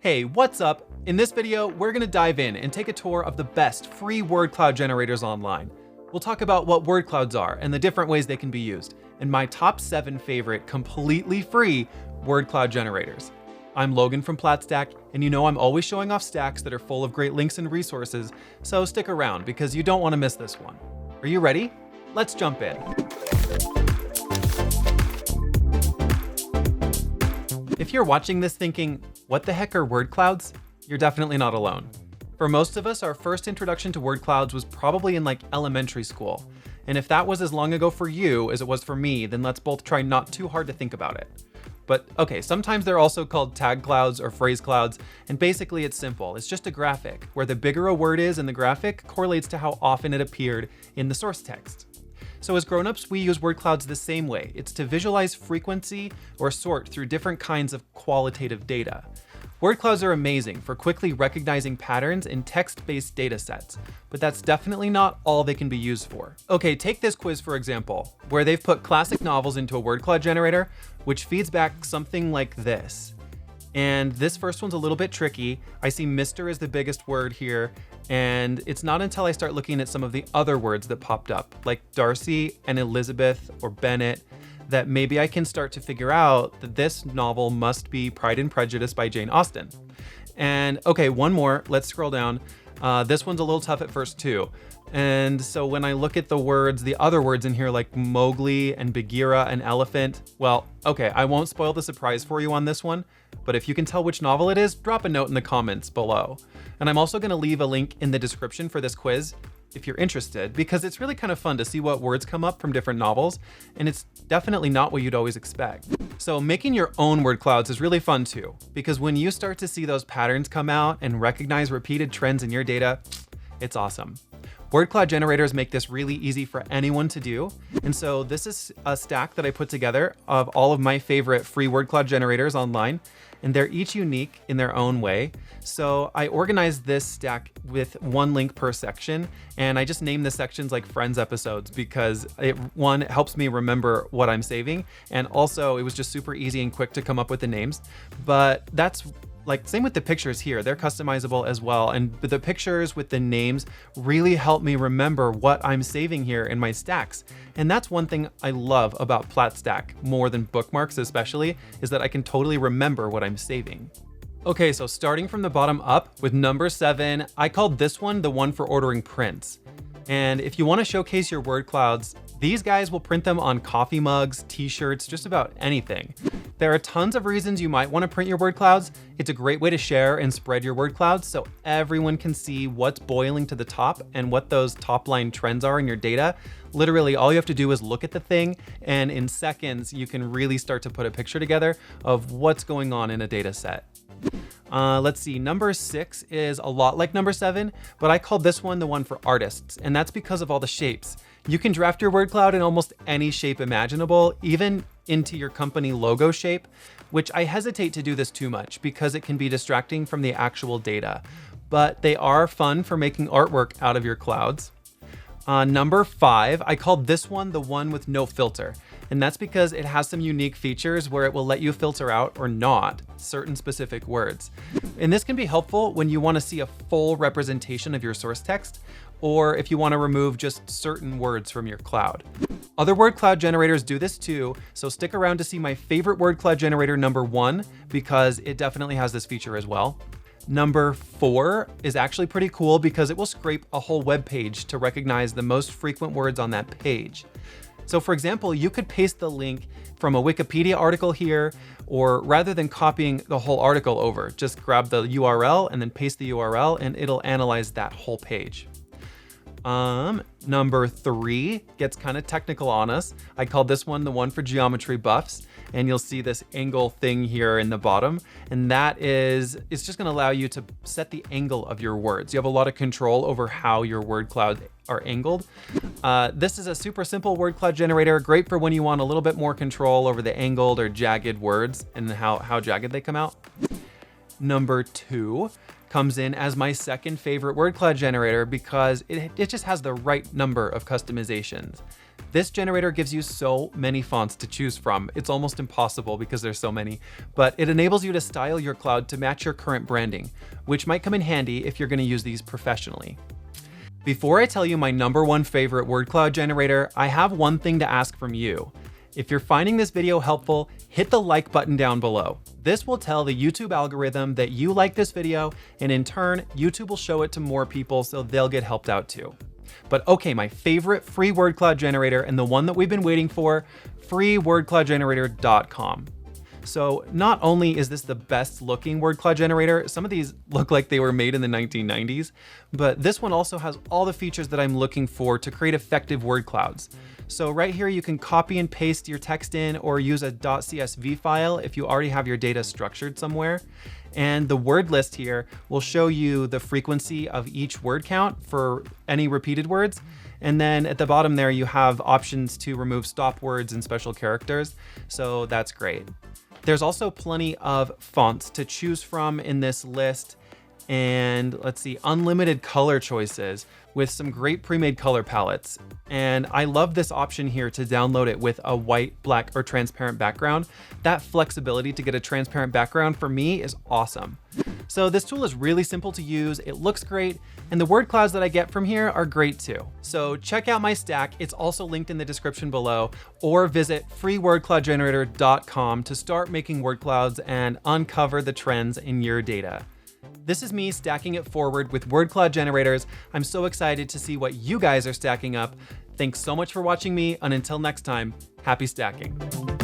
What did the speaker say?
Hey, what's up? In this video, we're gonna dive in and take a tour of the best free word cloud generators online. We'll talk about what word clouds are and the different ways they can be used, and my top 7 favorite completely free word cloud generators. I'm Logan from Platstack, and you know I'm always showing off stacks that are full of great links and resources, so stick around because you don't wanna miss this one. Are you ready? Let's jump in. If you're watching this thinking, what the heck are word clouds? You're definitely not alone. For most of us, our first introduction to word clouds was probably in like elementary school. And if that was as long ago for you as it was for me, then let's both try not too hard to think about it. But okay, sometimes they're also called tag clouds or phrase clouds, and basically it's simple. It's just a graphic where the bigger a word is in the graphic correlates to how often it appeared in the source text. So as grown-ups, we use word clouds the same way. It's to visualize frequency or sort through different kinds of qualitative data. Word clouds are amazing for quickly recognizing patterns in text-based data sets, but that's definitely not all they can be used for. Okay, take this quiz for example, where they've put classic novels into a word cloud generator, which feeds back something like this. And this first one's a little bit tricky. I see Mr. as the biggest word here, and it's not until I start looking at some of the other words that popped up, like Darcy and Elizabeth or Bennett, that maybe I can start to figure out that this novel must be Pride and Prejudice by Jane Austen. And okay, one more, let's scroll down. This one's a little tough at first too. And so when I look at the words, the other words in here like Mowgli and Bagheera and elephant, well, okay, I won't spoil the surprise for you on this one, but if you can tell which novel it is, drop a note in the comments below. And I'm also gonna leave a link in the description for this quiz if you're interested, because it's really kind of fun to see what words come up from different novels, and it's definitely not what you'd always expect. So making your own word clouds is really fun too, because when you start to see those patterns come out and recognize repeated trends in your data, it's awesome. Word cloud generators make this really easy for anyone to do. And so this is a stack that I put together of all of my favorite free word cloud generators online, and they're each unique in their own way. So I organized this stack with one link per section, and I just named the sections like Friends episodes because it helps me remember what I'm saving, and also it was just super easy and quick to come up with the names. But that's like same with the pictures here, they're customizable as well. And the pictures with the names really help me remember what I'm saving here in my stacks. And that's one thing I love about Platstack more than bookmarks especially, is that I can totally remember what I'm saving. Okay, so starting from the bottom up with number 7, I called this one the one for ordering prints. And if you want to showcase your word clouds, these guys will print them on coffee mugs, t-shirts, just about anything. There are tons of reasons you might want to print your word clouds. It's a great way to share and spread your word clouds so everyone can see what's boiling to the top and what those top line trends are in your data. Literally, all you have to do is look at the thing, and in seconds, you can really start to put a picture together of what's going on in a data set. Let's see, number 6 is a lot like number 7, but I called this one the one for artists, and that's because of all the shapes. You can draft your word cloud in almost any shape imaginable, even into your company logo shape, which I hesitate to do this too much because it can be distracting from the actual data, but they are fun for making artwork out of your clouds. Number 5, I called this one the one with no filter. And that's because it has some unique features where it will let you filter out or not certain specific words. And this can be helpful when you want to see a full representation of your source text, or if you want to remove just certain words from your cloud. Other word cloud generators do this too, so stick around to see my favorite word cloud generator number 1, because it definitely has this feature as well. Number 4 is actually pretty cool because it will scrape a whole web page to recognize the most frequent words on that page. So for example, you could paste the link from a Wikipedia article here, or rather than copying the whole article over, just grab the URL and then paste the URL and it'll analyze that whole page. Number 3 gets kind of technical on us. I called this one the one for geometry buffs, and you'll see this angle thing here in the bottom. And that is, it's just gonna allow you to set the angle of your words. You have a lot of control over how your word cloud are angled. This is a super simple word cloud generator, great for when you want a little bit more control over the angled or jagged words and how jagged they come out. Number 2 comes in as my second favorite word cloud generator because it just has the right number of customizations. This generator gives you so many fonts to choose from. It's almost impossible because there's so many, but it enables you to style your cloud to match your current branding, which might come in handy if you're going to use these professionally. Before I tell you my #1 favorite word cloud generator, I have one thing to ask from you. If you're finding this video helpful, hit the like button down below. This will tell the YouTube algorithm that you like this video, and in turn, YouTube will show it to more people so they'll get helped out too. But okay, my favorite free word cloud generator, and the one that we've been waiting for, freewordcloudgenerator.com. So not only is this the best looking word cloud generator, some of these look like they were made in the 1990s, but this one also has all the features that I'm looking for to create effective word clouds. So right here, you can copy and paste your text in or use a .csv file if you already have your data structured somewhere. And the word list here will show you the frequency of each word count for any repeated words. And then at the bottom there, you have options to remove stop words and special characters. So that's great. There's also plenty of fonts to choose from in this list. And let's see, unlimited color choices with some great pre-made color palettes. And I love this option here to download it with a white, black, or transparent background. That flexibility to get a transparent background for me is awesome. So this tool is really simple to use, it looks great, and the word clouds that I get from here are great too. So check out my stack, it's also linked in the description below, or visit freewordcloudgenerator.com to start making word clouds and uncover the trends in your data. This is me stacking it forward with word cloud generators. I'm so excited to see what you guys are stacking up. Thanks so much for watching me, and until next time, happy stacking.